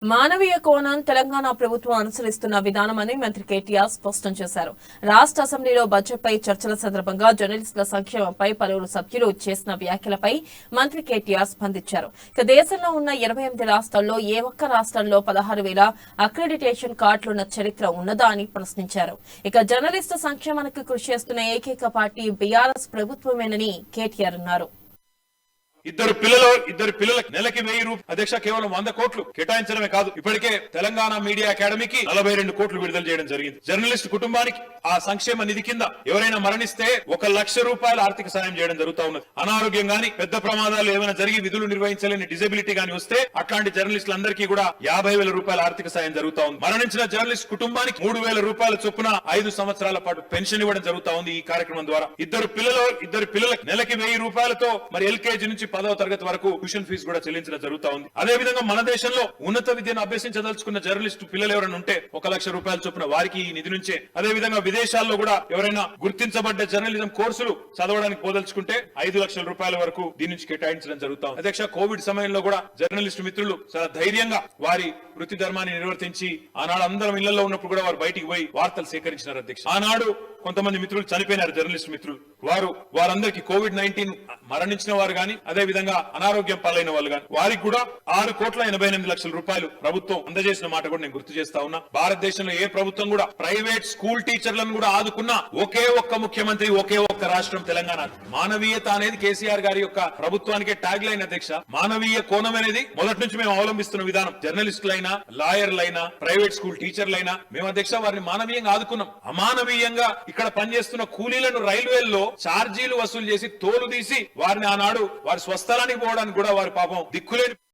మానవీయ కోణం తెలంగాణ ప్రభుత్వం అనుసరిస్తున్న విధానమని మంత్రి కేటీఆర్ స్పష్టం చేశారు. రాష్ట్ర అసెంబ్లీలో బడ్జెట్పై చర్చల సందర్భంగా జర్నలిస్టుల సంక్షేమంపై పలువురు సభ్యులు చేసిన వ్యాఖ్యలపై మంత్రి కేటీఆర్ స్పందించారు. ఇక దేశంలో ఉన్న 28 రాష్ట్రాల్లో ఏ ఒక్క రాష్ట్రంలో 16,000 అక్రెడిటేషన్ కార్డులున్న చరిత్ర ఉన్నదా అని ప్రశ్నించారు. ఇక జర్నలిస్టు సంక్షేమానికి కృషి చేస్తున్న ఏకైక పార్టీ బీఆర్ఎస్ ప్రభుత్వమేనని కేటీఆర్ అన్నారు. ఇద్దరు పిల్లలకు నెలకి 1000 రూపాయలు అధ్యక్ష కేవలం 100 కోట్లు కేటాయించడమే కాదు, ఇప్పటికే తెలంగాణ మీడియా అకాడమీకి 42 కోట్లు విడుదల చేయడం జరిగింది. జర్నలిస్ట్ కుటుంబానికి ఆ సంక్షేమ నిధి కింద ఎవరైనా మరణిస్తే 1 లక్ష రూపాయల ఆర్థిక సాయం చేయడం జరుగుతా ఉన్నది. అనారోగ్యం గాని పెద్ద ప్రమాదాలు ఏమైనా జరిగి విధులు నిర్వహించలేని డిజబిలిటీ గాని వస్తే అట్లాంటి జర్నలిస్టులందరికీ కూడా 50,000 రూపాయల ఆర్థిక సాయం జరుగుతా ఉంది. మరణించిన జర్నలిస్ట్ కుటుంబానికి 3,000 రూపాయల చొప్పున 5 సంవత్సరాల పాటు పెన్షన్ ఇవ్వడం జరుగుతా ఉంది. ఈ కార్యక్రమం ద్వారా ఇద్దరు పిల్లలకు నెలకి 1000 రూపాయలతో మరి ఎల్కేజీ నుంచి 10వ తరగతి వరకు ట్యూషన్ ఫీజు కూడా చెల్లించడం జరుగుతా ఉంది. అదే విధంగా మన దేశంలో ఉన్నత విద్యను అభ్యసించదలుచుకున్న జర్నలిస్టు పిల్లలు ఎవరైనా ఉంటే 1 లక్ష రూపాయల చొప్పున వారికి ఈ నిధి నుంచే, అదే విధంగా విదేశాల్లో కూడా ఎవరైనా గుర్తించబడ్డ జర్నలిజం కోర్సులు చదవడానికి పోదలుచుకుంటే 5 లక్షల రూపాయల వరకు దీని నుంచి కేటాయించడం జరుగుతా ఉంది. అధ్యక్ష కోవిడ్ సమయంలో కూడా జర్నలిస్టు మిత్రులు చాలా ధైర్యంగా వారి వృత్తి ధర్మాన్ని నిర్వర్తించి ఆనాడు అందరం ఇళ్లలో ఉన్నప్పుడు కూడా వారు బయటికి పోయి వార్తలు సేకరించినారు. అధ్యక్ష ఆనాడు కొంతమంది మిత్రులు చనిపోయినారు, జర్నలిస్ట్ మిత్రులు. వారందరికీ కోవిడ్-19 మరణించిన వారు గాని అదే విధంగా అనారోగ్యం పాలైన వాళ్ళు గాని వారికి కూడా 6,88,00,000 రూపాయలు ప్రభుత్వం అందజేసిన మాట కూడా నేను గుర్తు చేస్తా ఉన్నా. భారతదేశంలో ఏ ప్రభుత్వం కూడా ప్రైవేట్ స్కూల్ టీచర్లను కూడా ఆదుకున్న ఒకే ఒక్క ముఖ్యమంత్రి, ఒకే ఒక్క రాష్ట్రం తెలంగాణ. మానవీయత అనేది కేసీఆర్ గారి యొక్క ప్రభుత్వానికే ట్యాగ్ లైన్ అధ్యక్ష. మానవీయ కోణం అనేది మొదటి నుంచి మేము అవలంబిస్తున్న విధానం. జర్నలిస్టులైనా, లాయర్లైనా, ప్రైవేట్ స్కూల్ టీచర్లైనా మేము అధ్యక్ష వారిని మానవీయంగా ఆదుకున్నాం. అమానవీయంగా ఇక్కడ పనిచేస్తున్న కూలీలను రైల్వేల్లో ఛార్జీలు వసూలు చేసి తోలు తీసి వారిని ఆనాడు వారి స్వస్థలానికి పోవడానికి కూడా వారి పాపం దిక్కులేని